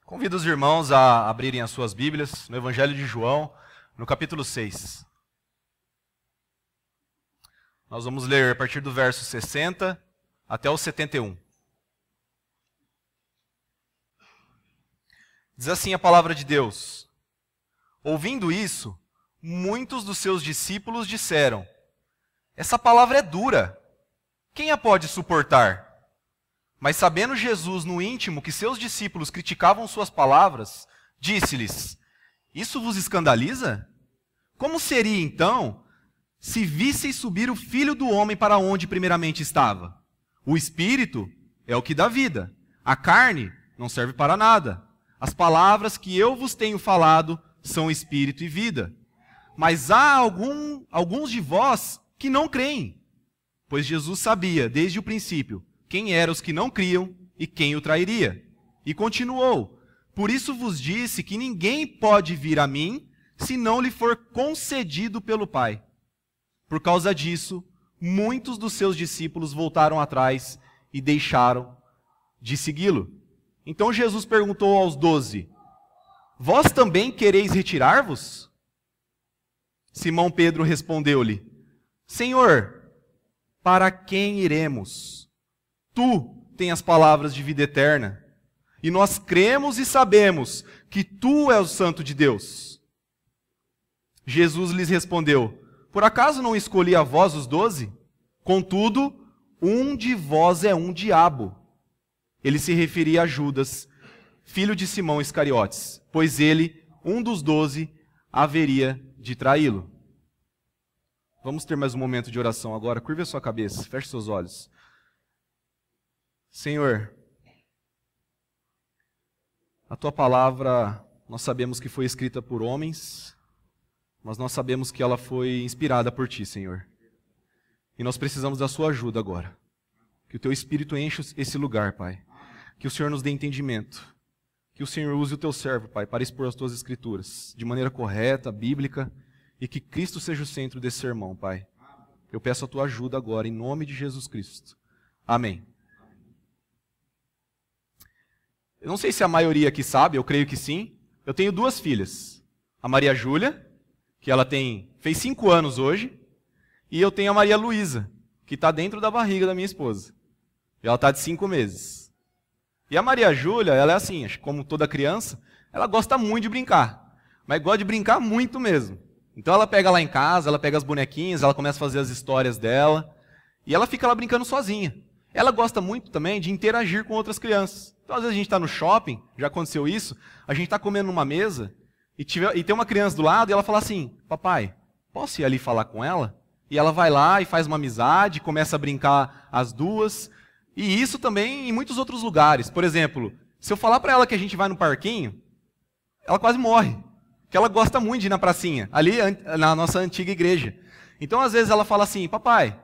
Convido os irmãos a abrirem as suas Bíblias no Evangelho de João, no capítulo 6. Nós vamos ler a partir do verso 60 até o 71. Diz assim a palavra de Deus: Ouvindo isso, muitos dos seus discípulos disseram: Essa palavra é dura, quem a pode suportar? Mas sabendo Jesus no íntimo que seus discípulos criticavam suas palavras, disse-lhes: Isso vos escandaliza? Como seria então se visseis subir o Filho do Homem para onde primeiramente estava? O Espírito é o que dá vida, a carne não serve para nada. As palavras que eu vos tenho falado são Espírito e vida. Mas há alguns de vós que não creem. Pois Jesus sabia, desde o princípio, quem eram os que não criam e quem o trairia. E continuou: Por isso vos disse que ninguém pode vir a mim se não lhe for concedido pelo Pai. Por causa disso, muitos dos seus discípulos voltaram atrás e deixaram de segui-lo. Então Jesus perguntou aos 12: Vós também quereis retirar-vos? Simão Pedro respondeu-lhe: Senhor, para quem iremos? Tu tens as palavras de vida eterna, e nós cremos e sabemos que Tu és o Santo de Deus. Jesus lhes respondeu: Por acaso não escolhi a vós os 12? Contudo, um de vós é um diabo. Ele se referia a Judas, filho de Simão Iscariotes, pois ele, um dos 12, haveria de traí-lo. Vamos ter mais um momento de oração agora. Curva a sua cabeça, feche seus olhos. Senhor, a Tua palavra, nós sabemos que foi escrita por homens, mas nós sabemos que ela foi inspirada por Ti, Senhor. E nós precisamos da Sua ajuda agora. Que o Teu Espírito enche esse lugar, Pai. Que o Senhor nos dê entendimento. Que o Senhor use o Teu servo, Pai, para expor as Tuas Escrituras de maneira correta, bíblica, e que Cristo seja o centro desse sermão, Pai. Eu peço a Tua ajuda agora, em nome de Jesus Cristo. Amém. Eu não sei se a maioria aqui sabe, eu creio que sim. Eu tenho 2 filhas. A Maria Júlia, que ela fez 5 anos hoje, e eu tenho a Maria Luísa, que está dentro da barriga da minha esposa. E ela está de 5 meses. E a Maria Júlia, ela é assim, como toda criança, ela gosta muito de brincar. Mas gosta de brincar muito mesmo. Então ela pega lá em casa, ela pega as bonequinhas, ela começa a fazer as histórias dela, e ela fica lá brincando sozinha. Ela gosta muito também de interagir com outras crianças. Então, às vezes, a gente está no shopping, já aconteceu isso, a gente está comendo numa mesa, e tem uma criança do lado, e ela fala assim: Papai, posso ir ali falar com ela? E ela vai lá e faz uma amizade, começa a brincar as duas. E isso também em muitos outros lugares. Por exemplo, se eu falar para ela que a gente vai no parquinho, ela quase morre. Porque ela gosta muito de ir na pracinha, ali na nossa antiga igreja. Então, às vezes, ela fala assim: Papai,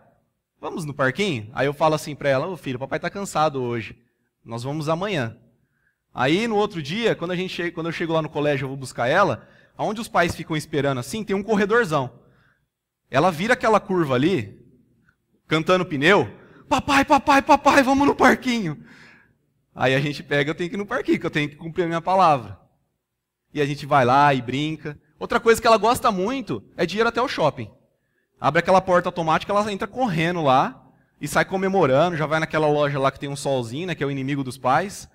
vamos no parquinho? Aí eu falo assim para ela: Ô filho, papai está cansado hoje. Nós vamos amanhã. Aí, no outro dia, quando eu chego lá no colégio, eu vou buscar ela, onde os pais ficam esperando assim, tem um corredorzão. Ela vira aquela curva ali, cantando pneu: Papai, papai, papai, vamos no parquinho. Aí a gente pega: eu tenho que ir no parquinho, que eu tenho que cumprir a minha palavra. E a gente vai lá e brinca. Outra coisa que ela gosta muito é de ir até o shopping. Abre aquela porta automática, ela entra correndo lá e sai comemorando, já vai naquela loja lá que tem um solzinho, né, que é o inimigo dos pais.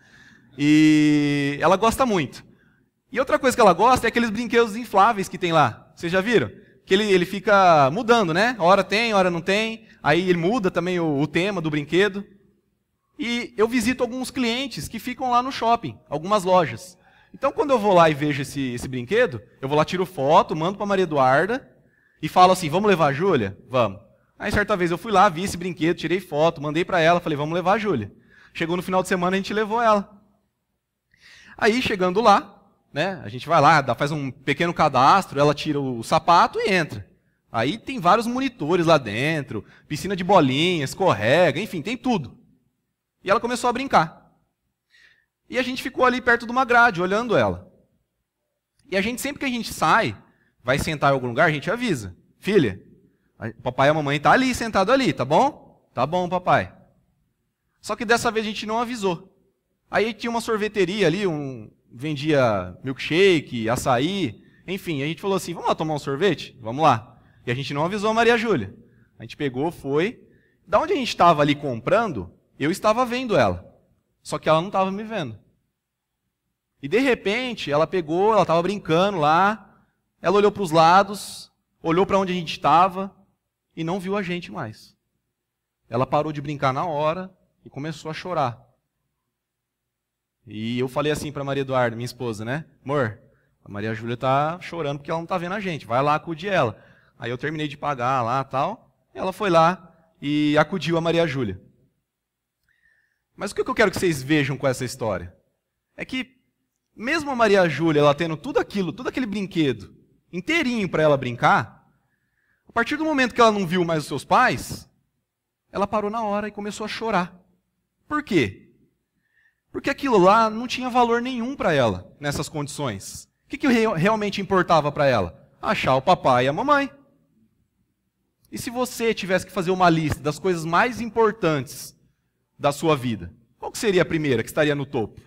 E ela gosta muito. E outra coisa que ela gosta é aqueles brinquedos infláveis que tem lá. Vocês já viram? Que ele fica mudando, né? Hora tem, hora não tem. Aí ele muda também o tema do brinquedo. E eu visito alguns clientes que ficam lá no shopping, algumas lojas. Então, quando eu vou lá e vejo esse brinquedo, eu vou lá, tiro foto, mando para Maria Eduarda e falo assim: Vamos levar a Júlia? Vamos. Aí, certa vez, eu fui lá, vi esse brinquedo, tirei foto, mandei para ela, falei: Vamos levar a Júlia. Chegou no final de semana, a gente levou ela. Aí, chegando lá, né, a gente vai lá, faz um pequeno cadastro, ela tira o sapato e entra. Aí tem vários monitores lá dentro, piscina de bolinhas, escorrega, enfim, tem tudo. E ela começou a brincar. E a gente ficou ali perto de uma grade, olhando ela. E a gente, sempre que a gente sai, vai sentar em algum lugar, a gente avisa: Filha, o papai e a mamãe estão ali, sentado ali, tá bom? Tá bom, papai. Só que dessa vez a gente não avisou. Aí tinha uma sorveteria ali, vendia milkshake, açaí, enfim. A gente falou assim, vamos lá tomar um sorvete? Vamos lá. E a gente não avisou a Maria Júlia. A gente pegou, foi. Da onde a gente estava ali comprando, eu estava vendo ela. Só que ela não estava me vendo. E de repente, ela pegou, ela estava brincando lá, ela olhou para os lados, olhou para onde a gente estava e não viu a gente mais. Ela parou de brincar na hora e começou a chorar. E eu falei assim para Maria Eduarda, minha esposa, né? Amor, a Maria Júlia está chorando porque ela não está vendo a gente, vai lá acudir ela. Aí eu terminei de pagar lá e tal, ela foi lá e acudiu a Maria Júlia. Mas o que eu quero que vocês vejam com essa história? É que, mesmo a Maria Júlia, ela tendo tudo aquilo, todo aquele brinquedo inteirinho para ela brincar, a partir do momento que ela não viu mais os seus pais, ela parou na hora e começou a chorar. Por quê? Porque aquilo lá não tinha valor nenhum para ela, nessas condições. O que realmente importava para ela? Achar o papai e a mamãe. E se você tivesse que fazer uma lista das coisas mais importantes da sua vida, qual que seria a primeira que estaria no topo?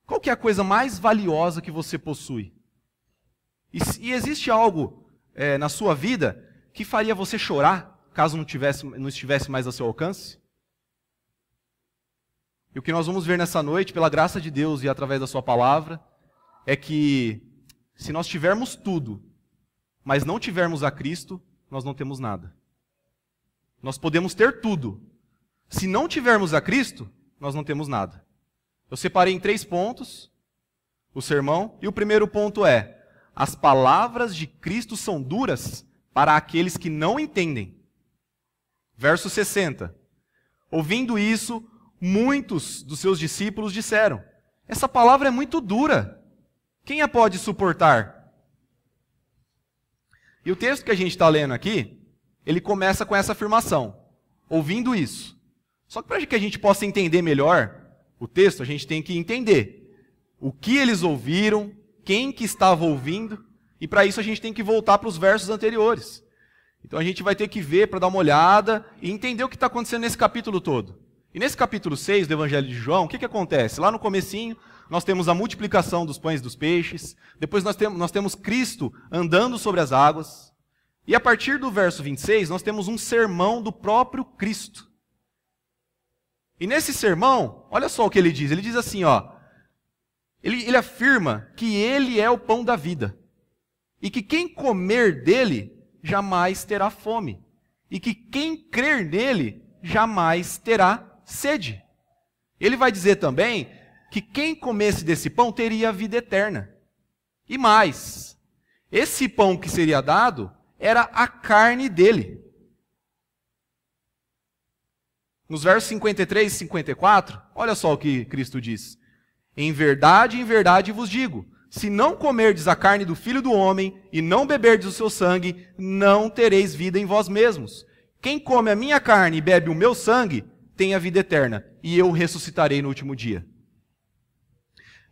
Qual que é a coisa mais valiosa que você possui? E existe algo na sua vida que faria você chorar, caso não estivesse mais a seu alcance? E o que nós vamos ver nessa noite, pela graça de Deus e através da sua palavra, é que se nós tivermos tudo, mas não tivermos a Cristo, nós não temos nada. Nós podemos ter tudo. Se não tivermos a Cristo, nós não temos nada. Eu separei em 3 pontos o sermão, e o primeiro ponto é: as palavras de Cristo são duras para aqueles que não entendem. Verso 60. Ouvindo isso, muitos dos seus discípulos disseram: essa palavra é muito dura. Quem a pode suportar? E o texto que a gente está lendo aqui, ele começa com essa afirmação: ouvindo isso. Só que para que a gente possa entender melhor o texto, a gente tem que entender o que eles ouviram, quem que estava ouvindo, e para isso a gente tem que voltar para os versos anteriores. Então a gente vai ter que ver para dar uma olhada e entender o que está acontecendo nesse capítulo todo. E nesse capítulo 6 do Evangelho de João, o que acontece? Lá no comecinho, nós temos a multiplicação dos pães e dos peixes, depois nós temos Cristo andando sobre as águas, e a partir do verso 26, nós temos um sermão do próprio Cristo. E nesse sermão, olha só o que ele diz. Ele diz assim, ele afirma que ele é o pão da vida. E que quem comer dele jamais terá fome. E que quem crer nele jamais terá sede. Ele vai dizer também que quem comesse desse pão teria a vida eterna. E mais, esse pão que seria dado era a carne dele. Nos versos 53 e 54, olha só o que Cristo diz. Em verdade vos digo, se não comerdes a carne do Filho do Homem e não beberdes o seu sangue, não tereis vida em vós mesmos. Quem come a minha carne e bebe o meu sangue, tem a vida eterna, e eu o ressuscitarei no último dia.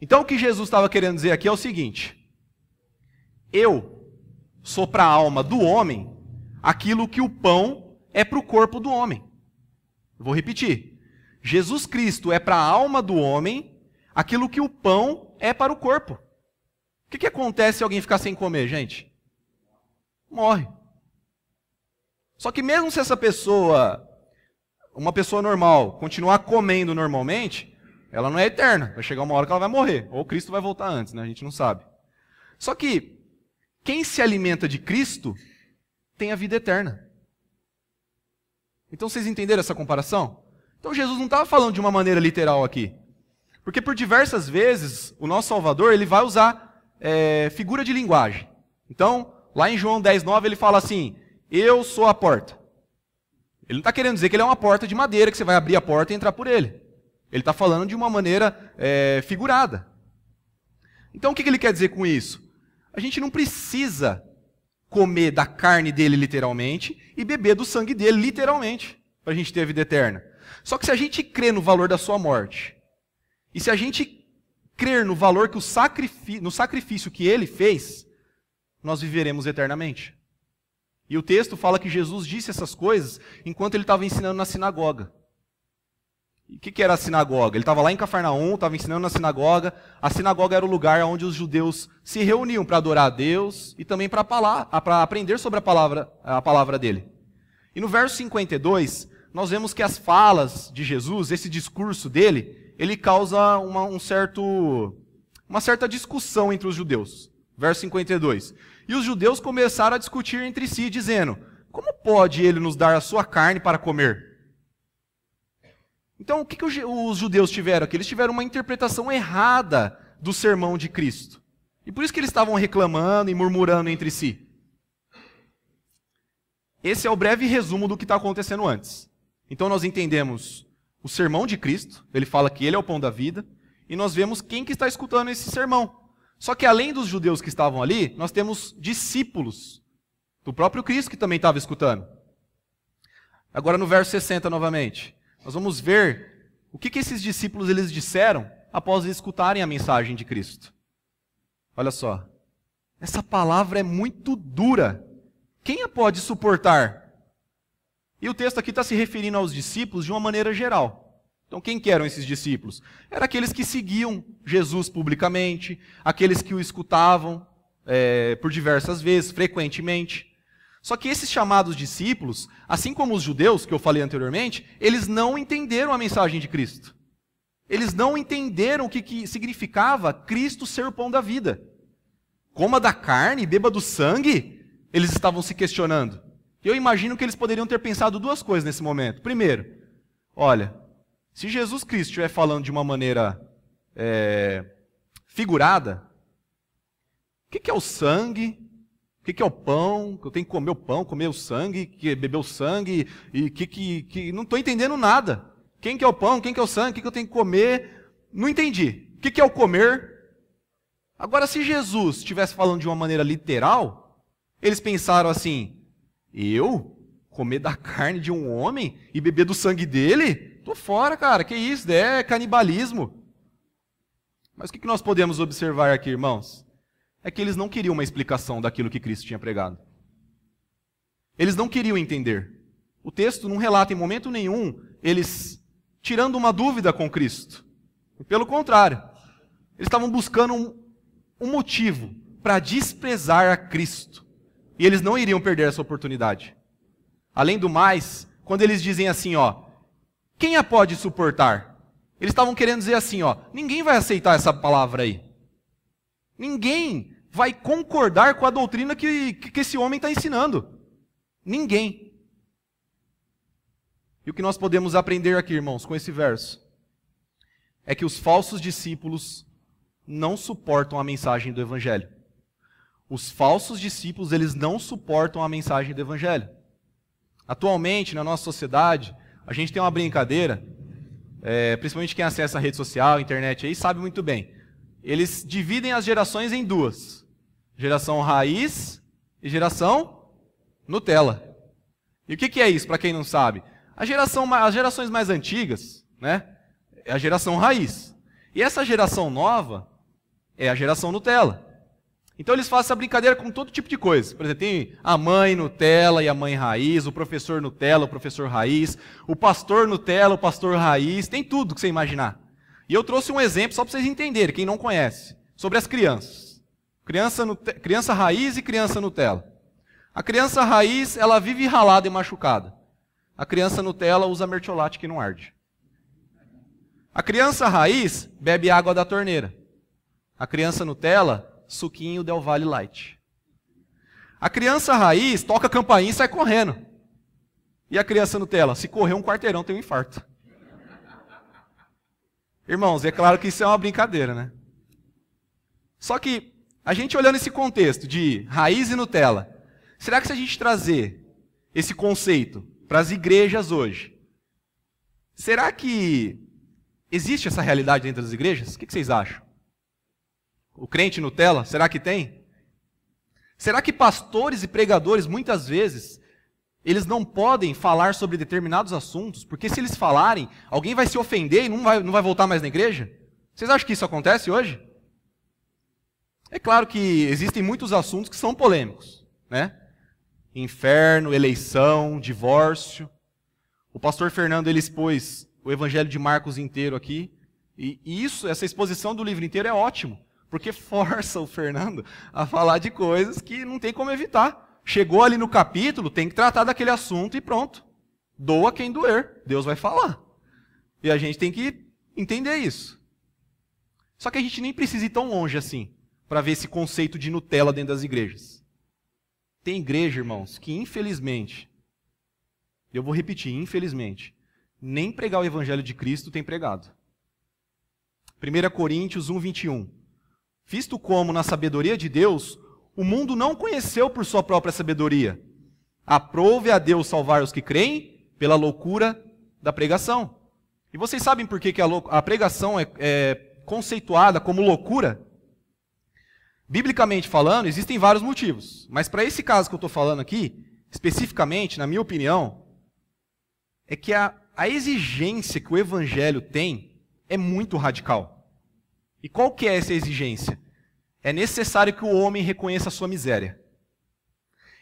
Então o que Jesus estava querendo dizer aqui é o seguinte: eu sou para a alma do homem aquilo que o pão é para o corpo do homem. Vou repetir. Jesus Cristo é para a alma do homem aquilo que o pão é para o corpo. O que acontece se alguém ficar sem comer, gente? Morre. Só que mesmo se essa pessoa, uma pessoa normal, continuar comendo normalmente, ela não é eterna. Vai chegar uma hora que ela vai morrer. Ou Cristo vai voltar antes, né? A gente não sabe. Só que quem se alimenta de Cristo tem a vida eterna. Então vocês entenderam essa comparação? Então Jesus não estava falando de uma maneira literal aqui. Porque por diversas vezes o nosso Salvador ele vai usar figura de linguagem. Então, lá em João 10:9 ele fala assim: eu sou a porta. Ele não está querendo dizer que ele é uma porta de madeira, que você vai abrir a porta e entrar por ele. Ele está falando de uma maneira figurada. Então o que ele quer dizer com isso? A gente não precisa comer da carne dele literalmente e beber do sangue dele literalmente, para a gente ter a vida eterna. Só que se a gente crer no valor da sua morte, e se a gente crer no valor que no sacrifício que ele fez, nós viveremos eternamente. E o texto fala que Jesus disse essas coisas enquanto ele estava ensinando na sinagoga. O que era a sinagoga? Ele estava lá em Cafarnaum, estava ensinando na sinagoga. A sinagoga era o lugar onde os judeus se reuniam para adorar a Deus e também para aprender sobre a palavra dele. E no verso 52, nós vemos que as falas de Jesus, esse discurso dele, ele causa uma certa discussão entre os judeus. Verso 52. E os judeus começaram a discutir entre si, dizendo: como pode ele nos dar a sua carne para comer? Então, o que os judeus tiveram aqui? Eles tiveram uma interpretação errada do sermão de Cristo. E por isso que eles estavam reclamando e murmurando entre si. Esse é o breve resumo do que está acontecendo antes. Então, nós entendemos o sermão de Cristo, ele fala que ele é o pão da vida, e nós vemos quem que está escutando esse sermão. Só que além dos judeus que estavam ali, nós temos discípulos do próprio Cristo que também estava escutando. Agora no verso 60 novamente. Nós vamos ver o que esses discípulos eles disseram após escutarem a mensagem de Cristo. Olha só. Essa palavra é muito dura. Quem a pode suportar? E o texto aqui está se referindo aos discípulos de uma maneira geral. Então quem que eram esses discípulos? Eram aqueles que seguiam Jesus publicamente, aqueles que o escutavam por diversas vezes, frequentemente. Só que esses chamados discípulos, assim como os judeus, que eu falei anteriormente, eles não entenderam a mensagem de Cristo. Eles não entenderam o que significava Cristo ser o pão da vida. Coma da carne, beba do sangue, eles estavam se questionando. Eu imagino que eles poderiam ter pensado duas coisas nesse momento. Primeiro, olha, se Jesus Cristo estiver falando de uma maneira figurada, o que é o sangue? O que é o pão? Que eu tenho que comer o pão, comer o sangue, beber o sangue, e que não estou entendendo nada. Quem que é o pão, quem que é o sangue, o que eu tenho que comer? Não entendi. O que é o comer? Agora, se Jesus estivesse falando de uma maneira literal, eles pensaram assim: eu comer da carne de um homem e beber do sangue dele? Tô fora, cara, que isso? É canibalismo. Mas o que nós podemos observar aqui, irmãos? É que eles não queriam uma explicação daquilo que Cristo tinha pregado. Eles não queriam entender. O texto não relata em momento nenhum eles tirando uma dúvida com Cristo. Pelo contrário, eles estavam buscando um motivo para desprezar a Cristo. E eles não iriam perder essa oportunidade. Além do mais, quando eles dizem assim, quem a pode suportar? Eles estavam querendo dizer assim, ninguém vai aceitar essa palavra aí. Ninguém vai concordar com a doutrina que esse homem está ensinando. Ninguém. E o que nós podemos aprender aqui, irmãos, com esse verso, é que os falsos discípulos não suportam a mensagem do Evangelho. Os falsos discípulos, eles não suportam a mensagem do Evangelho. Atualmente, na nossa sociedade, a gente tem uma brincadeira, principalmente quem acessa a rede social, a internet aí, sabe muito bem. Eles dividem as gerações em duas. Geração raiz e geração Nutella. E o que é isso, para quem não sabe? As gerações mais antigas, né, é a geração raiz. E essa geração nova é a geração Nutella. Então eles fazem essa brincadeira com todo tipo de coisa. Por exemplo, tem a mãe Nutella e a mãe raiz, o professor Nutella, o professor raiz, o pastor Nutella, o pastor raiz, tem tudo que você imaginar. E eu trouxe um exemplo só para vocês entenderem, quem não conhece, sobre as crianças. Criança raiz e criança Nutella. A criança raiz, ela vive ralada e machucada. A criança Nutella usa mertiolate que não arde. A criança raiz bebe água da torneira. A criança Nutella, suquinho Del Valle Light. A criança raiz toca a campainha e sai correndo. E a criança Nutella, se correr um quarteirão, tem um infarto. Irmãos, é claro que isso é uma brincadeira, né? Só que, a gente olhando esse contexto de raiz e Nutella, será que se a gente trazer esse conceito para as igrejas hoje, será que existe essa realidade dentro das igrejas? O que vocês acham? O crente Nutella, será que tem? Será que pastores e pregadores, muitas vezes, eles não podem falar sobre determinados assuntos, porque se eles falarem, alguém vai se ofender e não vai voltar mais na igreja? Vocês acham que isso acontece hoje? É claro que existem muitos assuntos que são polêmicos, né? Inferno, eleição, divórcio. O pastor Fernando, ele expôs o Evangelho de Marcos inteiro aqui. E essa exposição do livro inteiro é ótimo, porque força o Fernando a falar de coisas que não tem como evitar. Chegou ali no capítulo, tem que tratar daquele assunto e pronto. Doa quem doer, Deus vai falar. E a gente tem que entender isso. Só que a gente nem precisa ir tão longe assim, para ver esse conceito de Nutella dentro das igrejas. Tem igreja, irmãos, que infelizmente, eu vou repetir, infelizmente, nem pregar o Evangelho de Cristo tem pregado. 1 Coríntios 1, 21. Visto como, na sabedoria de Deus, o mundo não conheceu por sua própria sabedoria. Aprove a Deus salvar os que creem pela loucura da pregação. E vocês sabem por que a pregação é conceituada como loucura? Biblicamente falando, existem vários motivos. Mas para esse caso que eu estou falando aqui, especificamente, na minha opinião, é que a exigência que o Evangelho tem é muito radical. E qual que é essa exigência? É necessário que o homem reconheça a sua miséria.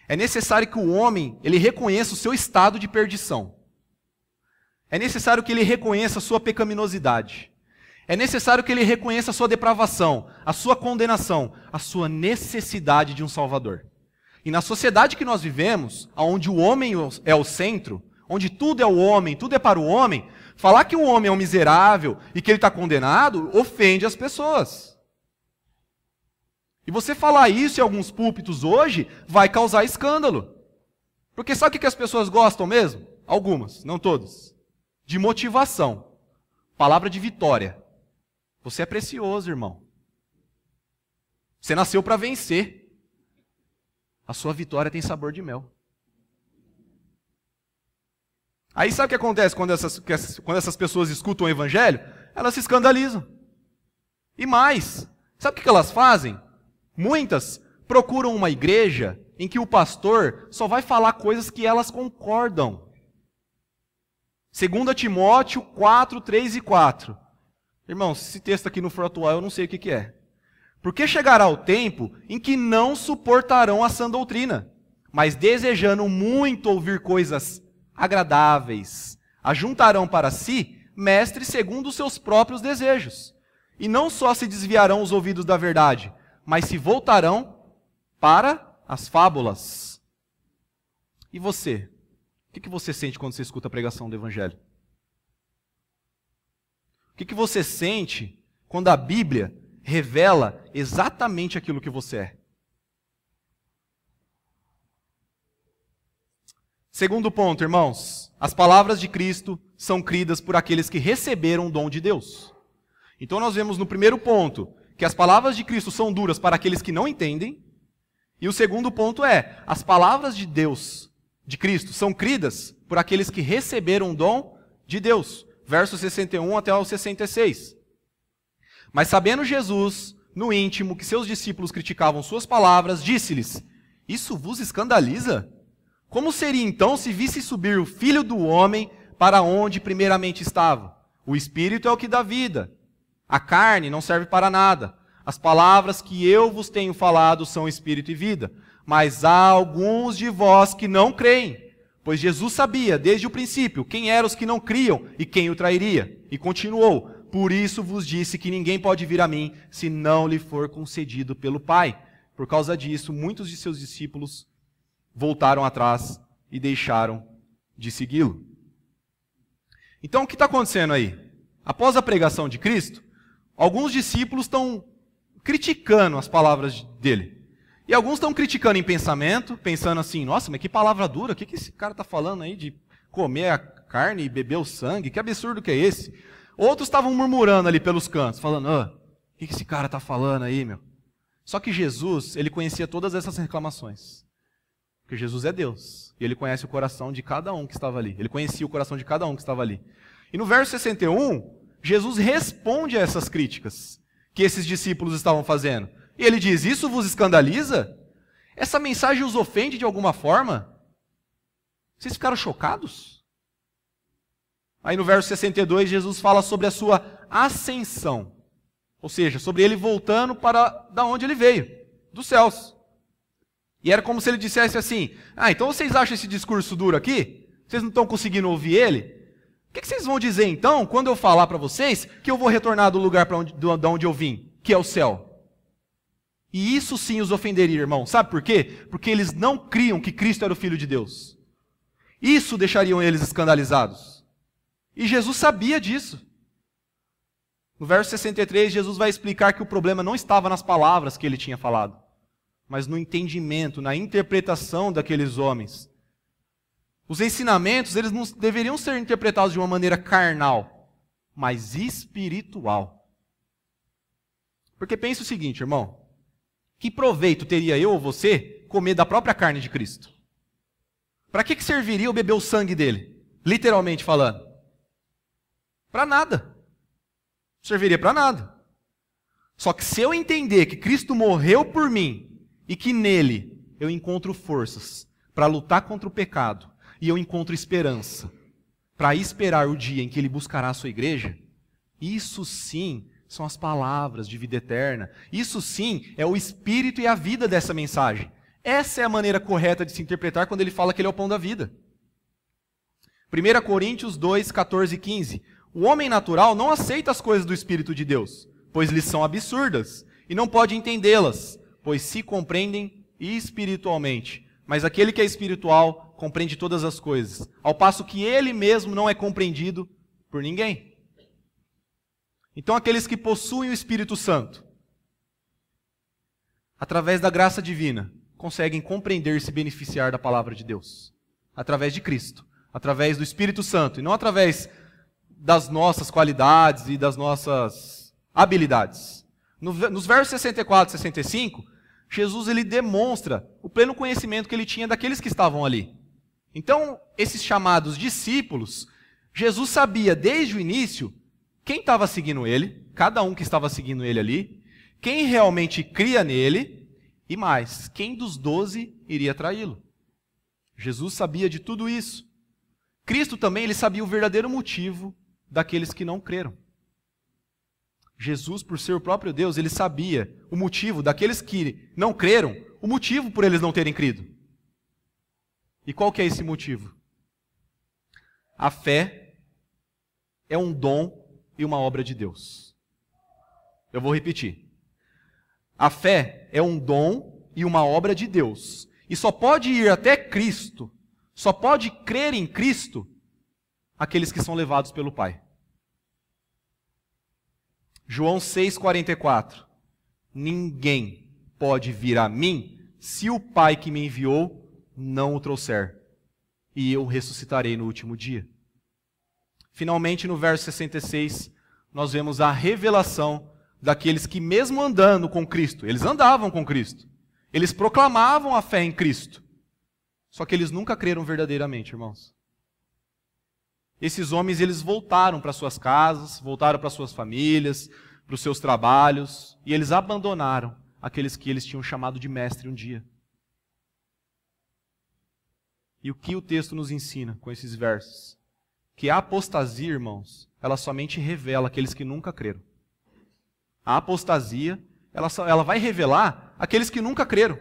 É necessário que o homem ele reconheça o seu estado de perdição. É necessário que ele reconheça a sua pecaminosidade. É necessário que ele reconheça a sua depravação, a sua condenação, a sua necessidade de um Salvador. E na sociedade que nós vivemos, onde o homem é o centro, onde tudo é o homem, tudo é para o homem, falar que o homem é um miserável e que ele está condenado, ofende as pessoas. E você falar isso em alguns púlpitos hoje vai causar escândalo. Porque sabe o que as pessoas gostam mesmo? Algumas, não todas. De motivação. Palavra de vitória. Você é precioso, irmão. Você nasceu para vencer. A sua vitória tem sabor de mel. Aí sabe o que acontece quando essas pessoas escutam o Evangelho? Elas se escandalizam. E mais, sabe o que elas fazem? Muitas procuram uma igreja em que o pastor só vai falar coisas que elas concordam. 2 Timóteo 4, 3 e 4. Irmãos, se esse texto aqui não for atual, eu não sei o que é. Porque chegará o tempo em que não suportarão a sã doutrina, mas desejando muito ouvir coisas agradáveis, ajuntarão para si mestres segundo os seus próprios desejos. E não só se desviarão os ouvidos da verdade, mas se voltarão para as fábulas. E você? O que você sente quando você escuta a pregação do Evangelho? O que você sente quando a Bíblia revela exatamente aquilo que você é? Segundo ponto, irmãos, as palavras de Cristo são cridas por aqueles que receberam o dom de Deus. Então nós vemos no primeiro ponto que as palavras de Cristo são duras para aqueles que não entendem. E o segundo ponto é, as palavras de Deus, de Cristo, são cridas por aqueles que receberam o dom de Deus. Versos 61 até o 66. Mas sabendo Jesus, no íntimo, que seus discípulos criticavam suas palavras, disse-lhes, isso vos escandaliza? Como seria então se visse subir o Filho do Homem para onde primeiramente estava? O Espírito é o que dá vida. A carne não serve para nada. As palavras que eu vos tenho falado são Espírito e vida. Mas há alguns de vós que não creem. Pois Jesus sabia, desde o princípio, quem eram os que não criam e quem o trairia. E continuou, por isso vos disse que ninguém pode vir a mim, se não lhe for concedido pelo Pai. Por causa disso, muitos de seus discípulos voltaram atrás e deixaram de segui-lo. Então, o que está acontecendo aí? Após a pregação de Cristo, alguns discípulos estão criticando as palavras dele. E alguns estão criticando em pensamento, pensando assim, nossa, mas que palavra dura, o que esse cara está falando aí de comer a carne e beber o sangue? Que absurdo que é esse? Outros estavam murmurando ali pelos cantos, falando, o que esse cara está falando aí, meu? Só que Jesus, ele conhecia todas essas reclamações. Porque Jesus é Deus, e ele conhece o coração de cada um que estava ali. Ele conhecia o coração de cada um que estava ali. E no verso 61, Jesus responde a essas críticas que esses discípulos estavam fazendo. E ele diz, isso vos escandaliza? Essa mensagem os ofende de alguma forma? Vocês ficaram chocados? Aí no verso 62, Jesus fala sobre a sua ascensão. Ou seja, sobre ele voltando para da onde ele veio, dos céus. E era como se ele dissesse assim, então vocês acham esse discurso duro aqui? Vocês não estão conseguindo ouvir ele? O que vocês vão dizer então, quando eu falar para vocês que eu vou retornar do lugar de onde eu vim, que é o céu? E isso sim os ofenderia, irmão. Sabe por quê? Porque eles não criam que Cristo era o Filho de Deus. Isso deixariam eles escandalizados. E Jesus sabia disso. No verso 63, Jesus vai explicar que o problema não estava nas palavras que ele tinha falado, mas no entendimento, na interpretação daqueles homens. Os ensinamentos, eles não deveriam ser interpretados de uma maneira carnal, mas espiritual. Porque pense o seguinte, irmão, que proveito teria eu ou você comer da própria carne de Cristo? Para que serviria eu beber o sangue dele? Literalmente falando. Para nada. Não serviria para nada. Só que se eu entender que Cristo morreu por mim e que nele eu encontro forças para lutar contra o pecado e eu encontro esperança para esperar o dia em que ele buscará a sua igreja, isso sim são as palavras de vida eterna. Isso sim é o espírito e a vida dessa mensagem. Essa é a maneira correta de se interpretar quando ele fala que ele é o pão da vida. 1 Coríntios 2, 14 e 15. O homem natural não aceita as coisas do Espírito de Deus, pois lhes são absurdas, e não pode entendê-las, pois se compreendem espiritualmente. Mas aquele que é espiritual compreende todas as coisas, ao passo que ele mesmo não é compreendido por ninguém. Então aqueles que possuem o Espírito Santo, através da graça divina, conseguem compreender e se beneficiar da palavra de Deus. Através de Cristo, através do Espírito Santo, e não através das nossas qualidades e das nossas habilidades. Nos versos 64 e 65, Jesus ele demonstra o pleno conhecimento que ele tinha daqueles que estavam ali. Então, esses chamados discípulos, Jesus sabia desde o início quem estava seguindo ele, cada um que estava seguindo ele ali, quem realmente cria nele, e mais, quem dos 12 iria traí-lo. Jesus sabia de tudo isso. Cristo também ele sabia o verdadeiro motivo daqueles que não creram. Jesus, por ser o próprio Deus, ele sabia o motivo daqueles que não creram, o motivo por eles não terem crido. E qual que é esse motivo? A fé é um dom e uma obra de Deus. Eu vou repetir. A fé é um dom e uma obra de Deus. E só pode ir até Cristo, só pode crer em Cristo aqueles que são levados pelo Pai. João 6,44. Ninguém pode vir a mim se o Pai que me enviou não o trouxer, e eu ressuscitarei no último dia. Finalmente, no verso 66, nós vemos a revelação daqueles que, mesmo andando com Cristo, eles andavam com Cristo, eles proclamavam a fé em Cristo, só que eles nunca creram verdadeiramente, irmãos. Esses homens, eles voltaram para suas casas, voltaram para suas famílias, para os seus trabalhos, e eles abandonaram aqueles que eles tinham chamado de mestre um dia. E o que o texto nos ensina com esses versos? Que a apostasia, irmãos, ela somente revela aqueles que nunca creram. A apostasia, ela vai revelar aqueles que nunca creram.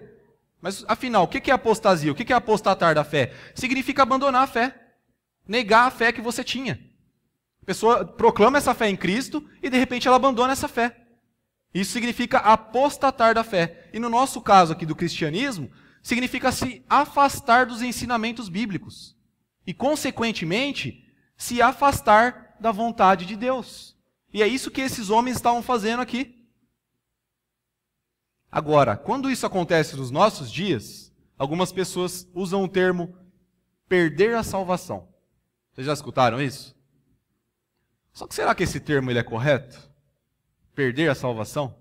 Mas, afinal, o que é apostasia? O que é apostatar da fé? Significa abandonar a fé. Negar a fé que você tinha. A pessoa proclama essa fé em Cristo e de repente ela abandona essa fé. Isso significa apostatar da fé. E no nosso caso aqui do cristianismo, significa se afastar dos ensinamentos bíblicos. E consequentemente, se afastar da vontade de Deus. E é isso que esses homens estavam fazendo aqui. Agora, quando isso acontece nos nossos dias, algumas pessoas usam o termo perder a salvação. Vocês já escutaram isso? Só que será que esse termo ele é correto? Perder a salvação?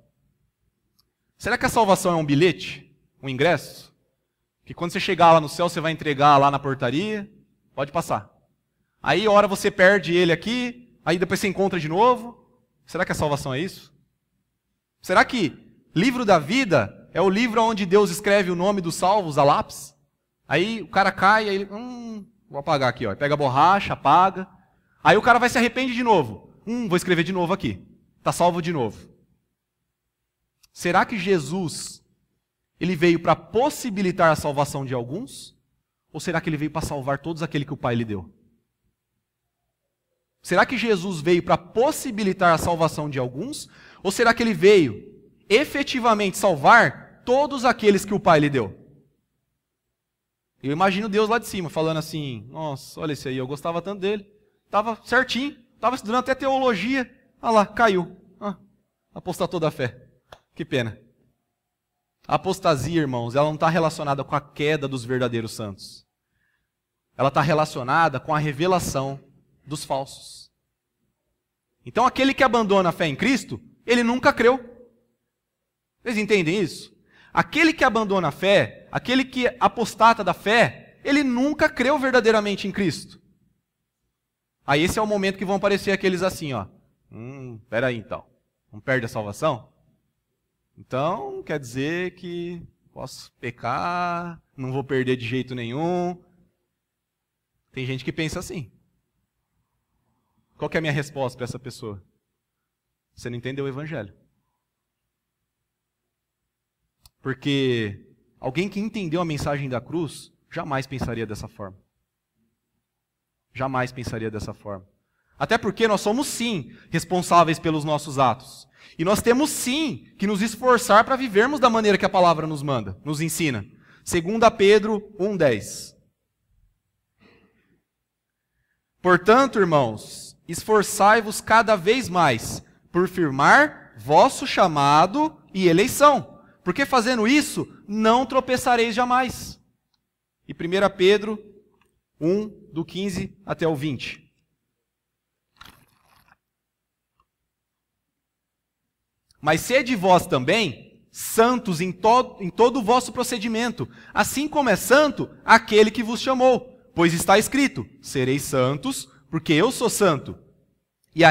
Será que a salvação é um bilhete? Um ingresso? Que quando você chegar lá no céu, você vai entregar lá na portaria? Pode passar. Aí, a hora você perde ele aqui, aí depois você encontra de novo. Será que a salvação é isso? Será que livro da vida é o livro onde Deus escreve o nome dos salvos a lápis? Aí o cara cai, aí ele... vou apagar aqui, ó. Pega a borracha, apaga. Aí o cara vai se arrepender de novo. Vou escrever de novo aqui. Está salvo de novo. Será que Jesus ele veio para possibilitar a salvação de alguns? Ou será que ele veio para salvar todos aqueles que o Pai lhe deu? Será que Jesus veio para possibilitar a salvação de alguns? Ou será que ele veio efetivamente salvar todos aqueles que o Pai lhe deu? Eu imagino Deus lá de cima falando assim: nossa, olha esse aí, eu gostava tanto dele. Estava certinho, estava estudando até teologia. Ah lá, caiu. Apostatou da fé. Que pena. A apostasia, irmãos, ela não está relacionada com a queda dos verdadeiros santos. Ela está relacionada com a revelação dos falsos. Então aquele que abandona a fé em Cristo, ele nunca creu. Vocês entendem isso? Aquele que abandona a fé, aquele que apostata da fé, ele nunca creu verdadeiramente em Cristo. Aí esse é o momento que vão aparecer aqueles assim, ó. Peraí então, não perde a salvação? Então quer dizer que posso pecar, não vou perder de jeito nenhum. Tem gente que pensa assim. Qual que é a minha resposta para essa pessoa? Você não entendeu o Evangelho. Porque alguém que entendeu a mensagem da cruz jamais pensaria dessa forma. Jamais pensaria dessa forma. Até porque nós somos sim responsáveis pelos nossos atos. E nós temos sim que nos esforçar para vivermos da maneira que a palavra nos manda, nos ensina. 2 Pedro 1,10. Portanto, irmãos, esforçai-vos cada vez mais por firmar vosso chamado e eleição, porque fazendo isso, não tropeçareis jamais. E 1 Pedro 1, do 15 até o 20. Mas sede vós também santos em todo o vosso procedimento, assim como é santo aquele que vos chamou. Pois está escrito: sereis santos, porque eu sou santo. E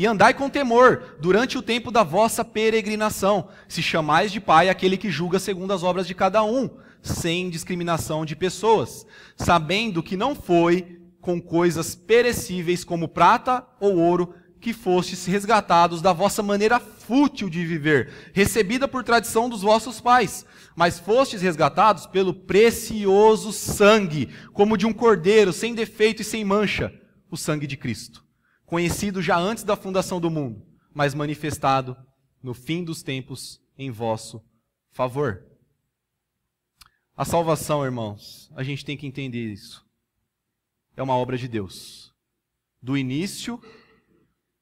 andai com temor durante o tempo da vossa peregrinação, se chamais de Pai aquele que julga segundo as obras de cada um, sem discriminação de pessoas, sabendo que não foi com coisas perecíveis como prata ou ouro que fostes resgatados da vossa maneira fútil de viver, recebida por tradição dos vossos pais, mas fostes resgatados pelo precioso sangue, como de um cordeiro, sem defeito e sem mancha, o sangue de Cristo, conhecido já antes da fundação do mundo, mas manifestado no fim dos tempos em vosso favor. A salvação, irmãos, a gente tem que entender isso. É uma obra de Deus, do início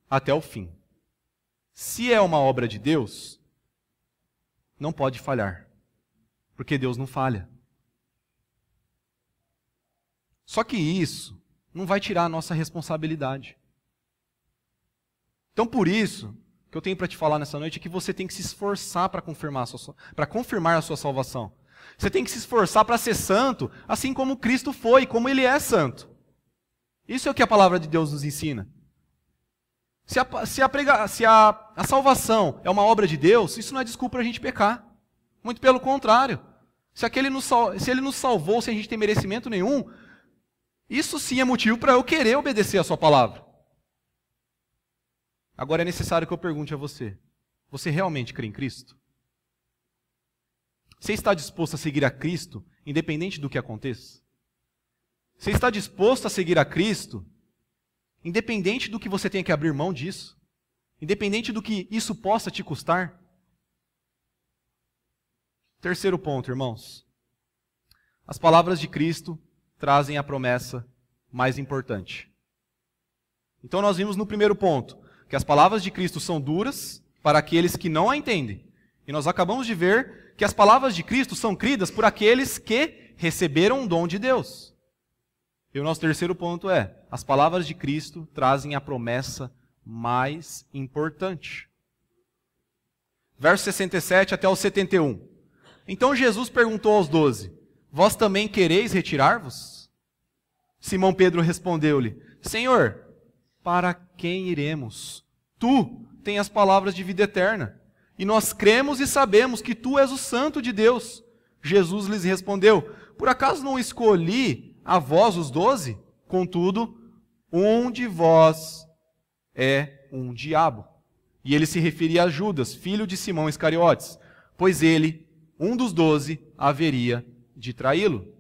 até o fim. Se é uma obra de Deus, não pode falhar, porque Deus não falha. Só que isso não vai tirar a nossa responsabilidade. Então, por isso, o que eu tenho para te falar nessa noite é que você tem que se esforçar para confirmar a sua salvação. Você tem que se esforçar para ser santo, assim como Cristo foi, como Ele é santo. Isso é o que a palavra de Deus nos ensina. Se a salvação é uma obra de Deus, isso não é desculpa para a gente pecar. Muito pelo contrário. Se Ele nos salvou sem a gente ter merecimento nenhum, isso sim é motivo para eu querer obedecer a sua palavra. Agora é necessário que eu pergunte a você: você realmente crê em Cristo? Você está disposto a seguir a Cristo, independente do que aconteça? Você está disposto a seguir a Cristo, independente do que você tenha que abrir mão disso? Independente do que isso possa te custar? Terceiro ponto, irmãos. As palavras de Cristo trazem a promessa mais importante. Então nós vimos no primeiro ponto que as palavras de Cristo são duras para aqueles que não a entendem. E nós acabamos de ver que as palavras de Cristo são cridas por aqueles que receberam o dom de Deus. E o nosso terceiro ponto é: as palavras de Cristo trazem a promessa mais importante. Verso 67 até o 71. Então Jesus perguntou aos 12: vós também quereis retirar-vos? Simão Pedro respondeu-lhe: Senhor, para quem iremos? Tu tens as palavras de vida eterna, e nós cremos e sabemos que tu és o Santo de Deus. Jesus lhes respondeu: por acaso não escolhi a vós os 12? Contudo, um de vós é um diabo. E ele se referia a Judas, filho de Simão Iscariotes, pois ele, um dos 12, haveria de traí-lo.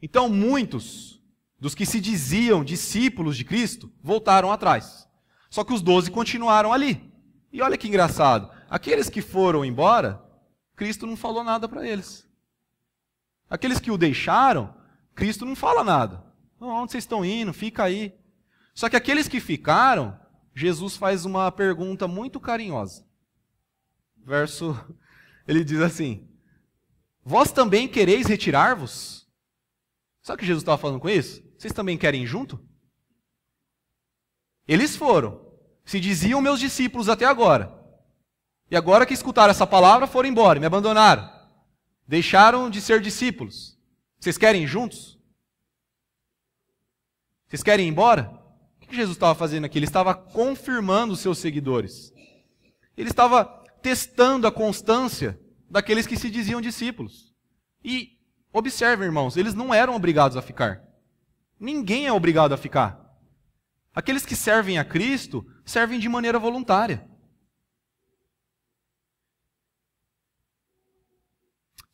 Então muitos dos que se diziam discípulos de Cristo, voltaram atrás. Só que os 12 continuaram ali. E olha que engraçado, aqueles que foram embora, Cristo não falou nada para eles. Aqueles que o deixaram, Cristo não fala nada. Onde vocês estão indo? Fica aí. Só que aqueles que ficaram, Jesus faz uma pergunta muito carinhosa. Ele diz assim: vós também quereis retirar-vos? Sabe o que Jesus estava falando com isso? Vocês também querem ir junto? Eles foram, se diziam meus discípulos até agora. E agora que escutaram essa palavra, foram embora, me abandonaram. Deixaram de ser discípulos. Vocês querem ir juntos? Vocês querem ir embora? O que Jesus estava fazendo aqui? Ele estava confirmando os seus seguidores. Ele estava testando a constância daqueles que se diziam discípulos. E observem, irmãos, eles não eram obrigados a ficar. Ninguém é obrigado a ficar. Aqueles que servem a Cristo, servem de maneira voluntária.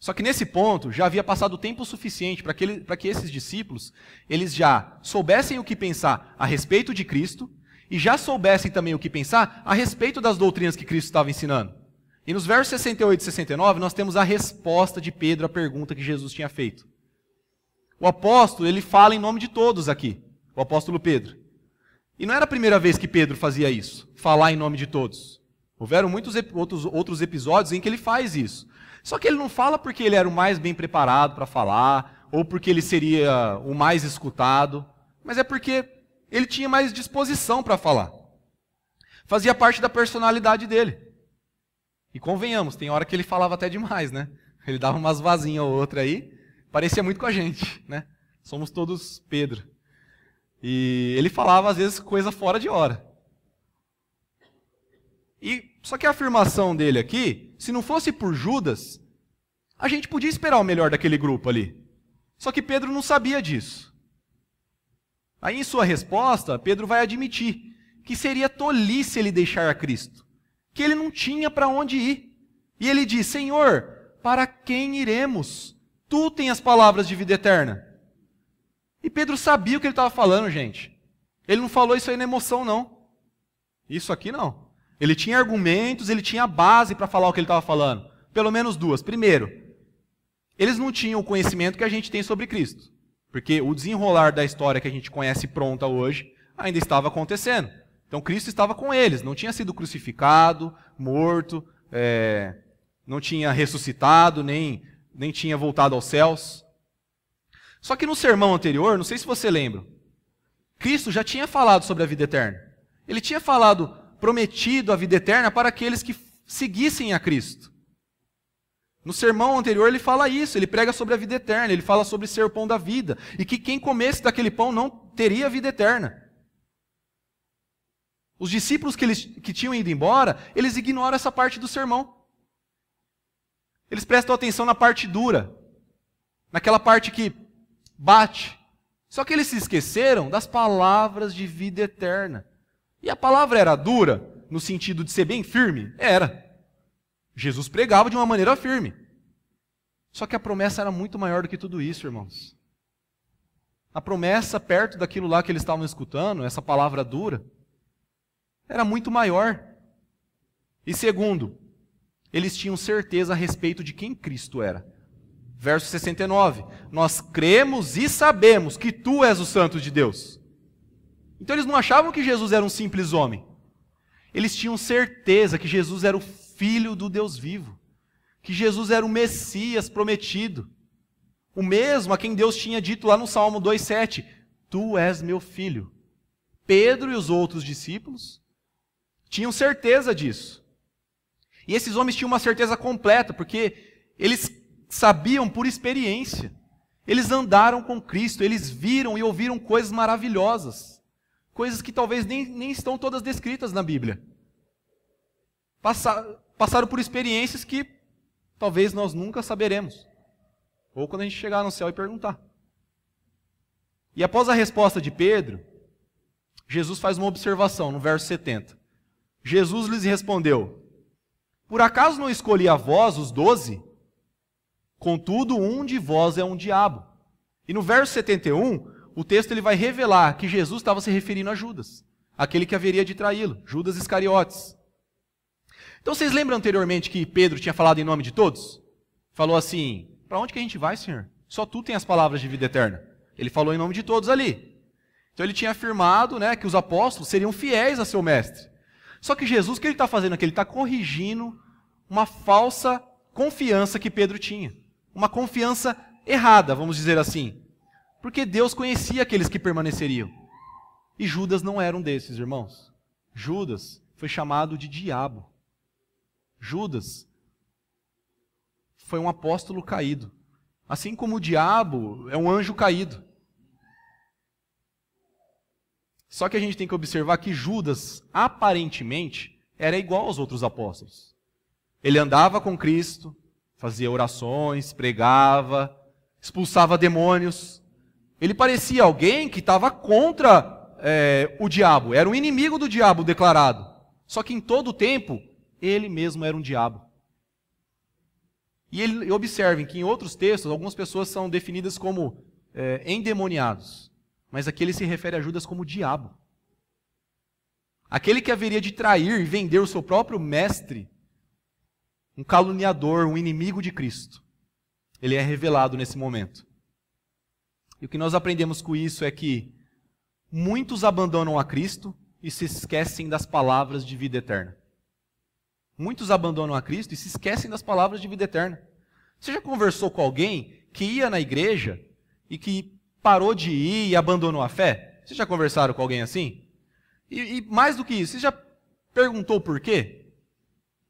Só que nesse ponto, já havia passado tempo suficiente para que esses discípulos, eles já soubessem o que pensar a respeito de Cristo e já soubessem também o que pensar a respeito das doutrinas que Cristo estava ensinando. E nos versos 68 e 69, nós temos a resposta de Pedro à pergunta que Jesus tinha feito. O apóstolo, ele fala em nome de todos aqui, o apóstolo Pedro. E não era a primeira vez que Pedro fazia isso, falar em nome de todos. Houveram muitos outros episódios em que ele faz isso. Só que ele não fala porque ele era o mais bem preparado para falar, ou porque ele seria o mais escutado, mas é porque ele tinha mais disposição para falar. Fazia parte da personalidade dele. E convenhamos, tem hora que ele falava até demais, né? Ele dava umas vazinhas ou outra aí, parecia muito com a gente, né? Somos todos Pedro. E ele falava, às vezes, coisa fora de hora. Só que a afirmação dele aqui, se não fosse por Judas, a gente podia esperar o melhor daquele grupo ali. Só que Pedro não sabia disso. Aí, em sua resposta, Pedro vai admitir que seria tolice ele deixar a Cristo, que ele não tinha para onde ir. E ele diz: Senhor, para quem iremos? Tu tens as palavras de vida eterna. E Pedro sabia o que ele estava falando, gente. Ele não falou isso aí na emoção, não. Isso aqui não. Ele tinha argumentos, ele tinha base para falar o que ele estava falando. Pelo menos duas. Primeiro, eles não tinham o conhecimento que a gente tem sobre Cristo. Porque o desenrolar da história que a gente conhece pronta hoje ainda estava acontecendo. Então Cristo estava com eles, não tinha sido crucificado, morto, não tinha ressuscitado, nem tinha voltado aos céus. Só que no sermão anterior, não sei se você lembra, Cristo já tinha falado sobre a vida eterna. Ele tinha prometido a vida eterna para aqueles que seguissem a Cristo. No sermão anterior ele fala isso, ele prega sobre a vida eterna, ele fala sobre ser o pão da vida, e que quem comesse daquele pão não teria vida eterna. Os discípulos que tinham ido embora, eles ignoram essa parte do sermão. Eles prestam atenção na parte dura, naquela parte que bate. Só que eles se esqueceram das palavras de vida eterna. E a palavra era dura, no sentido de ser bem firme? Era. Jesus pregava de uma maneira firme. Só que a promessa era muito maior do que tudo isso, irmãos. A promessa, perto daquilo lá que eles estavam escutando, essa palavra dura, era muito maior. E segundo, eles tinham certeza a respeito de quem Cristo era. Verso 69. Nós cremos e sabemos que tu és o Santo de Deus. Então eles não achavam que Jesus era um simples homem. Eles tinham certeza que Jesus era o Filho do Deus vivo. Que Jesus era o Messias prometido. O mesmo a quem Deus tinha dito lá no Salmo 2,7. Tu és meu filho. Pedro e os outros discípulos tinham certeza disso. E esses homens tinham uma certeza completa, porque eles sabiam por experiência. Eles andaram com Cristo, eles viram e ouviram coisas maravilhosas. Coisas que talvez nem estão todas descritas na Bíblia. Passaram por experiências que talvez nós nunca saberemos. Ou quando a gente chegar no céu e perguntar. E após a resposta de Pedro, Jesus faz uma observação no verso 70. Jesus lhes respondeu: por acaso não escolhi a vós, os 12? Contudo, um de vós é um diabo. E no verso 71, o texto ele vai revelar que Jesus estava se referindo a Judas, aquele que haveria de traí-lo, Judas Iscariotes. Então vocês lembram anteriormente que Pedro tinha falado em nome de todos? Falou assim, para onde que a gente vai, Senhor? Só tu tem as palavras de vida eterna. Ele falou em nome de todos ali. Então ele tinha afirmado, né, que os apóstolos seriam fiéis a seu mestre. Só que Jesus, o que ele está fazendo aqui? Ele está corrigindo uma falsa confiança que Pedro tinha. Uma confiança errada, vamos dizer assim. Porque Deus conhecia aqueles que permaneceriam. E Judas não era um desses, irmãos. Judas foi chamado de diabo. Judas foi um apóstolo caído. Assim como o diabo é um anjo caído. Só que a gente tem que observar que Judas, aparentemente, era igual aos outros apóstolos. Ele andava com Cristo, fazia orações, pregava, expulsava demônios. Ele parecia alguém que estava contra o diabo, era um inimigo do diabo declarado. Só que em todo o tempo, ele mesmo era um diabo. E observem que em outros textos, algumas pessoas são definidas como endemoniados. Mas aqui ele se refere a Judas como diabo. Aquele que haveria de trair e vender o seu próprio mestre, um caluniador, um inimigo de Cristo. Ele é revelado nesse momento. E o que nós aprendemos com isso é que muitos abandonam a Cristo e se esquecem das palavras de vida eterna. Muitos abandonam a Cristo e se esquecem das palavras de vida eterna. Você já conversou com alguém que ia na igreja e que parou de ir e abandonou a fé? Vocês já conversaram com alguém assim? E mais do que isso, você já perguntou por quê?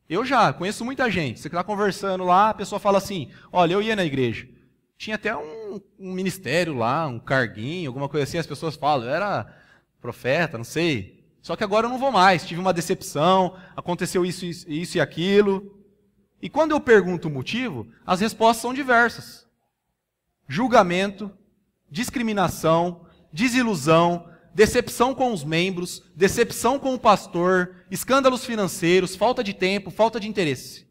Eu já, conheço muita gente. Você está conversando lá, a pessoa fala assim, olha, eu ia na igreja. Tinha até um ministério lá, um carguinho, alguma coisa assim, as pessoas falam, eu era profeta, não sei. Só que agora eu não vou mais, tive uma decepção, aconteceu isso e aquilo. E quando eu pergunto o motivo, as respostas são diversas. Julgamento, discriminação, desilusão, decepção com os membros, decepção com o pastor, escândalos financeiros, falta de tempo, falta de interesse.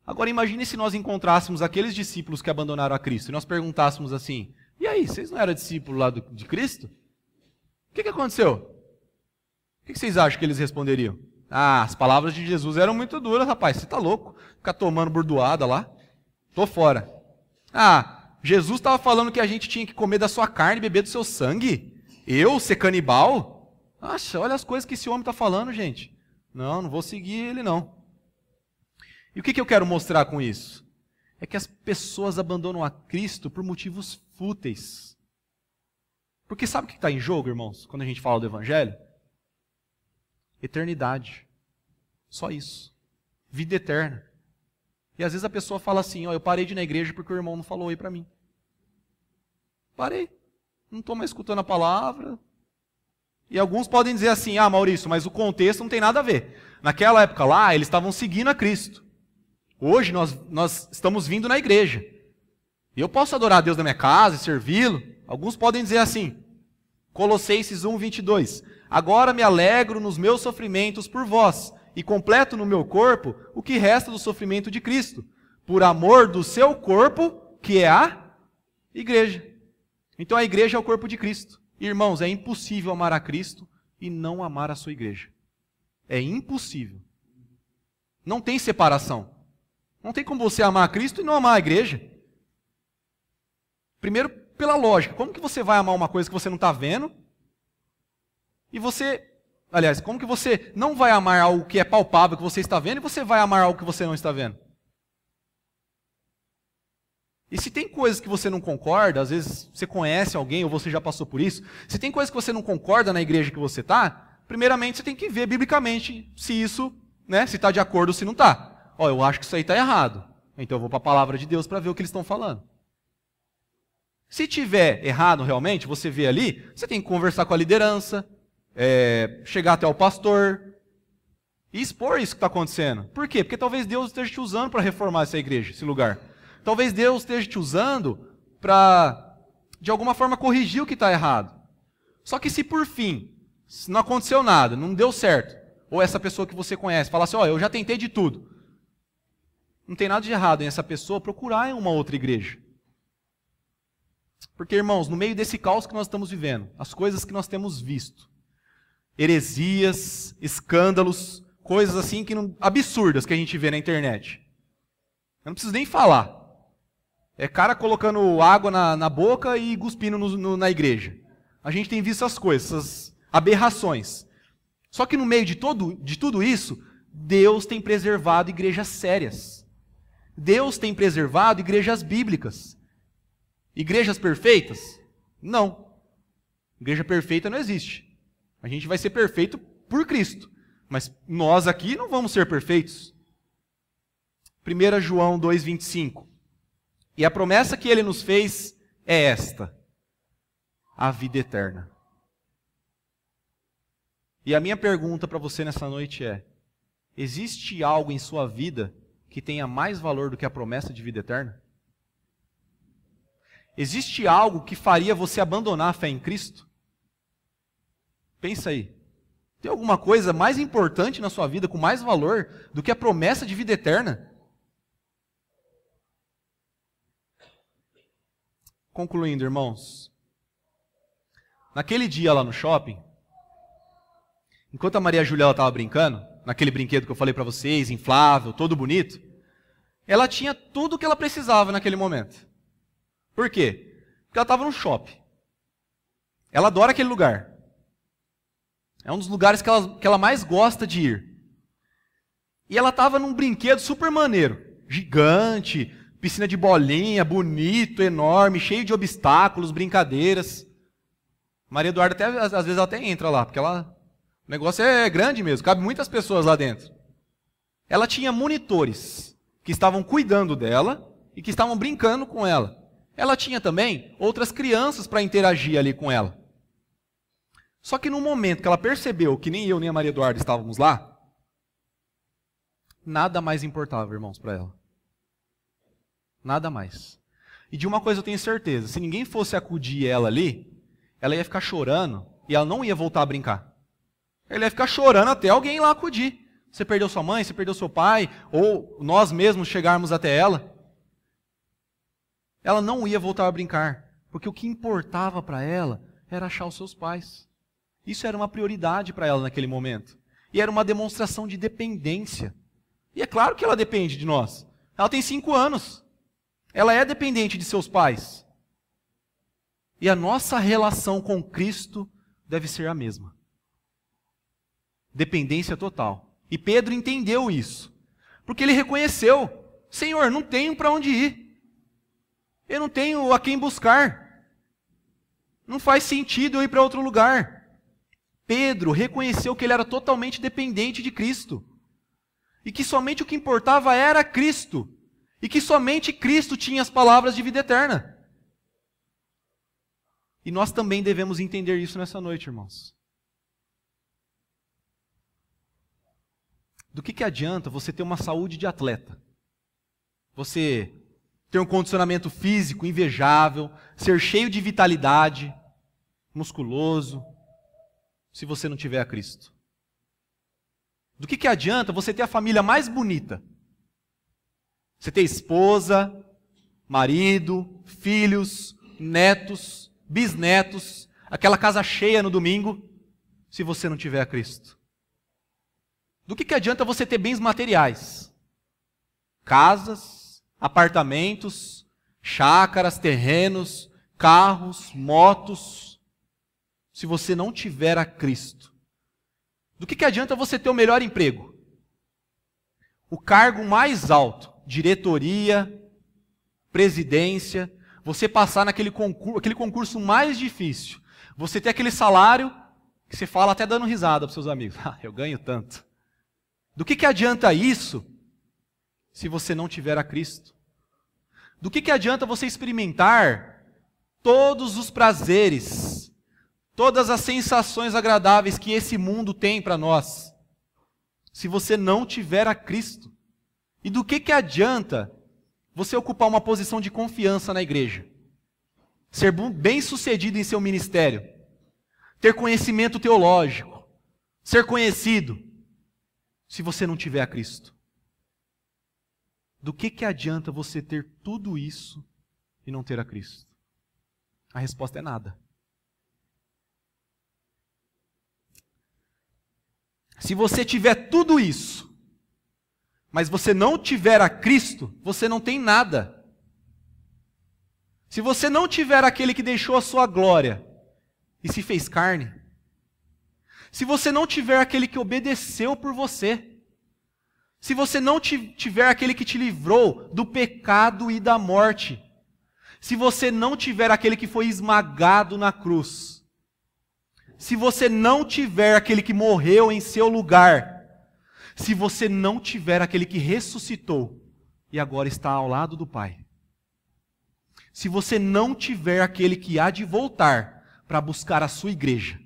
Agora imagine se nós encontrássemos aqueles discípulos que abandonaram a Cristo e nós perguntássemos assim, e aí, vocês não eram discípulos lá de Cristo? O que aconteceu? O que vocês acham que eles responderiam? Ah, as palavras de Jesus eram muito duras, rapaz, você está louco? Ficar tomando burdoada lá? Tô fora. Ah, Jesus estava falando que a gente tinha que comer da sua carne e beber do seu sangue? Eu, ser canibal? Nossa, olha as coisas que esse homem está falando, gente. Não vou seguir ele não. E o que eu quero mostrar com isso? É que as pessoas abandonam a Cristo por motivos fúteis. Porque sabe o que está em jogo, irmãos, quando a gente fala do Evangelho? Eternidade. Só isso. Vida eterna. E às vezes a pessoa fala assim, eu parei de ir na igreja porque o irmão não falou oi para mim. Parei. Não estou mais escutando a palavra. E alguns podem dizer assim, Maurício, mas o contexto não tem nada a ver. Naquela época lá, eles estavam seguindo a Cristo. Hoje nós estamos vindo na igreja. E eu posso adorar a Deus na minha casa e servi-lo. Alguns podem dizer assim, Colossenses 1:22. Agora me alegro nos meus sofrimentos por vós, e completo no meu corpo o que resta do sofrimento de Cristo, por amor do seu corpo, que é a igreja. Então a igreja é o corpo de Cristo. Irmãos, é impossível amar a Cristo e não amar a sua igreja. É impossível. Não tem separação. Não tem como você amar a Cristo e não amar a igreja. Primeiro, pela lógica. Como que você vai amar uma coisa que você não está vendo? Como que você não vai amar algo que é palpável, que você está vendo, e você vai amar algo que você não está vendo? E se tem coisas que você não concorda, às vezes você conhece alguém ou você já passou por isso, se tem coisas que você não concorda na igreja que você está, primeiramente você tem que ver biblicamente se isso, se está de acordo ou se não está. Eu acho que isso aí está errado. Então eu vou para a palavra de Deus para ver o que eles estão falando. Se tiver errado realmente, você vê ali, você tem que conversar com a liderança, chegar até o pastor e expor isso que está acontecendo. Por quê? Porque talvez Deus esteja te usando para reformar essa igreja, esse lugar. Talvez Deus esteja te usando para, de alguma forma, corrigir o que está errado. Só que se por fim, se não aconteceu nada, não deu certo, ou essa pessoa que você conhece fala assim, eu já tentei de tudo. Não tem nada de errado em essa pessoa procurar em uma outra igreja. Porque, irmãos, no meio desse caos que nós estamos vivendo, as coisas que nós temos visto, heresias, escândalos, coisas assim absurdas que a gente vê na internet. Eu não preciso nem falar. É cara colocando água na boca e cuspindo na igreja. A gente tem visto essas coisas, essas aberrações. Só que no meio de tudo isso, Deus tem preservado igrejas sérias. Deus tem preservado igrejas bíblicas. Igrejas perfeitas? Não. Igreja perfeita não existe. A gente vai ser perfeito por Cristo. Mas nós aqui não vamos ser perfeitos. 1 João 2,25. E a promessa que ele nos fez é esta: a vida eterna. E a minha pergunta para você nessa noite é: existe algo em sua vida que tenha mais valor do que a promessa de vida eterna? Existe algo que faria você abandonar a fé em Cristo? Pensa aí. Tem alguma coisa mais importante na sua vida, com mais valor, do que a promessa de vida eterna? Concluindo, irmãos. Naquele dia lá no shopping, enquanto a Maria Júlia estava brincando, naquele brinquedo que eu falei para vocês, inflável, todo bonito, ela tinha tudo o que ela precisava naquele momento. Por quê? Porque ela estava no shopping. Ela adora aquele lugar. É um dos lugares que ela mais gosta de ir. E ela estava num brinquedo super maneiro. Gigante, piscina de bolinha, bonito, enorme, cheio de obstáculos, brincadeiras. Maria Eduarda, às vezes, ela até entra lá, porque o negócio é grande mesmo, cabe muitas pessoas lá dentro. Ela tinha monitores que estavam cuidando dela e que estavam brincando com ela. Ela tinha também outras crianças para interagir ali com ela. Só que no momento que ela percebeu que nem eu nem a Maria Eduarda estávamos lá, nada mais importava, irmãos, para ela. Nada mais. E de uma coisa eu tenho certeza, se ninguém fosse acudir ela ali, ela ia ficar chorando e ela não ia voltar a brincar. Ela ia ficar chorando até alguém lá acudir. Você perdeu sua mãe, você perdeu seu pai, ou nós mesmos chegarmos até ela. Ela não ia voltar a brincar, porque o que importava para ela era achar os seus pais. Isso era uma prioridade para ela naquele momento. E era uma demonstração de dependência. E é claro que ela depende de nós. Ela tem 5 anos. Ela é dependente de seus pais. E a nossa relação com Cristo deve ser a mesma. Dependência total. E Pedro entendeu isso. Porque ele reconheceu: Senhor, não tenho para onde ir. Eu não tenho a quem buscar. Não faz sentido eu ir para outro lugar. Pedro reconheceu que ele era totalmente dependente de Cristo. E que somente o que importava era Cristo. E que somente Cristo tinha as palavras de vida eterna. E nós também devemos entender isso nessa noite, irmãos. Do que adianta você ter uma saúde de atleta? Você ter um condicionamento físico invejável, ser cheio de vitalidade, musculoso, se você não tiver a Cristo? Do que adianta você ter a família mais bonita? Você ter esposa, marido, filhos, netos, bisnetos, aquela casa cheia no domingo, se você não tiver a Cristo? Do que adianta você ter bens materiais? Casas, apartamentos, chácaras, terrenos, carros, motos, se você não tiver a Cristo? Do que adianta você ter o melhor emprego? O cargo mais alto, diretoria, presidência, você passar aquele concurso mais difícil, você ter aquele salário que você fala até dando risada para os seus amigos. Ah, eu ganho tanto. Do que adianta isso se você não tiver a Cristo? Do que adianta você experimentar todos os prazeres, todas as sensações agradáveis que esse mundo tem para nós, se você não tiver a Cristo? E do que adianta você ocupar uma posição de confiança na igreja, ser bem-sucedido em seu ministério, ter conhecimento teológico, ser conhecido, se você não tiver a Cristo? Do que adianta você ter tudo isso e não ter a Cristo? A resposta é nada. Se você tiver tudo isso, mas você não tiver a Cristo, você não tem nada. Se você não tiver aquele que deixou a sua glória e se fez carne, se você não tiver aquele que obedeceu por você, se você não tiver aquele que te livrou do pecado e da morte, se você não tiver aquele que foi esmagado na cruz, se você não tiver aquele que morreu em seu lugar, se você não tiver aquele que ressuscitou e agora está ao lado do Pai, se você não tiver aquele que há de voltar para buscar a sua igreja,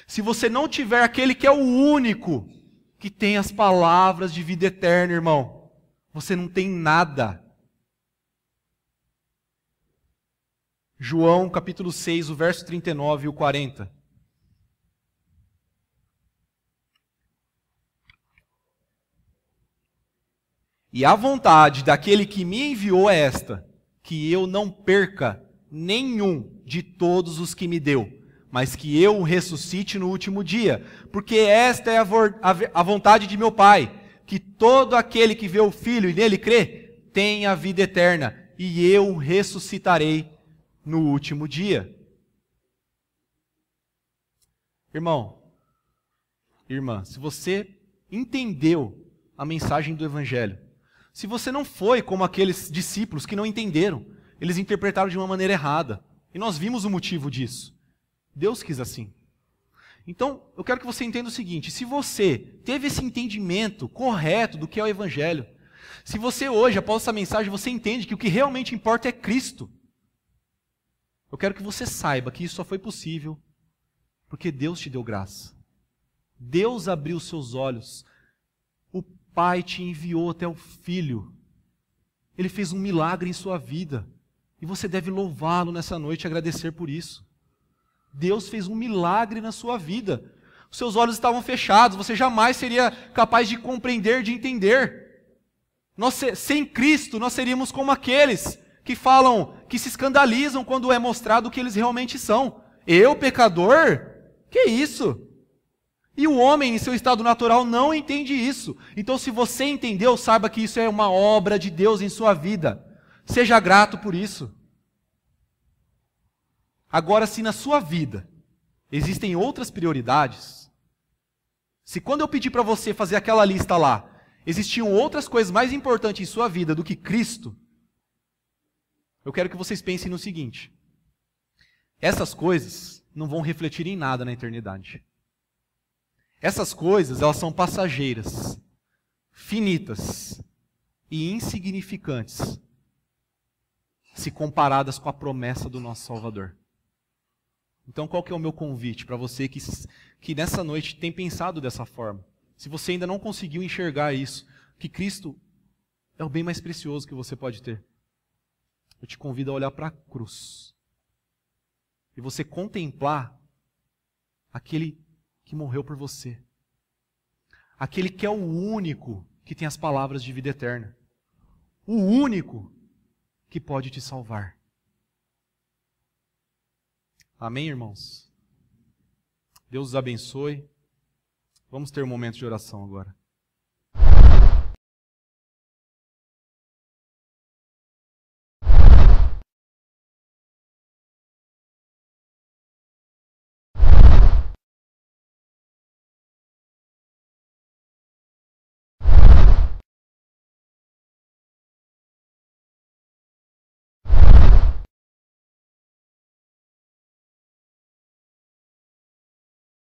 se você não tiver aquele que é o único que tem as palavras de vida eterna, irmão, você não tem nada. João capítulo 6, o verso 39 e o 40. E a vontade daquele que me enviou é esta, que eu não perca nenhum de todos os que me deu, mas que eu o ressuscite no último dia, porque esta é a vontade de meu Pai, que todo aquele que vê o Filho e nele crê, tenha a vida eterna, e eu o ressuscitarei no último dia. Irmão, irmã, se você entendeu a mensagem do Evangelho, se você não foi como aqueles discípulos que não entenderam, eles interpretaram de uma maneira errada, e nós vimos o motivo disso. Deus quis assim. Então, eu quero que você entenda o seguinte: se você teve esse entendimento correto do que é o Evangelho, se você hoje, após essa mensagem, você entende que o que realmente importa é Cristo, eu quero que você saiba que isso só foi possível porque Deus te deu graça. Deus abriu seus olhos. O Pai te enviou até o Filho. Ele fez um milagre em sua vida. E você deve louvá-lo nessa noite e agradecer por isso. Deus fez um milagre na sua vida. Os seus olhos estavam fechados, você jamais seria capaz de compreender, de entender. Sem Cristo, nós seríamos como aqueles que falam, que se escandalizam quando é mostrado o que eles realmente são. Eu, pecador? Que isso? E o homem, em seu estado natural, não entende isso. Então, se você entendeu, saiba que isso é uma obra de Deus em sua vida. Seja grato por isso. Agora, se na sua vida existem outras prioridades, se quando eu pedi para você fazer aquela lista lá, existiam outras coisas mais importantes em sua vida do que Cristo, eu quero que vocês pensem no seguinte: essas coisas não vão refletir em nada na eternidade. Essas coisas, elas são passageiras, finitas e insignificantes, se comparadas com a promessa do nosso Salvador. Então, qual que é o meu convite para você que nessa noite tem pensado dessa forma? Se você ainda não conseguiu enxergar isso, que Cristo é o bem mais precioso que você pode ter, eu te convido a olhar para a cruz e você contemplar aquele que morreu por você, aquele que é o único que tem as palavras de vida eterna, o único que pode te salvar. Amém, irmãos? Deus os abençoe. Vamos ter um momento de oração agora.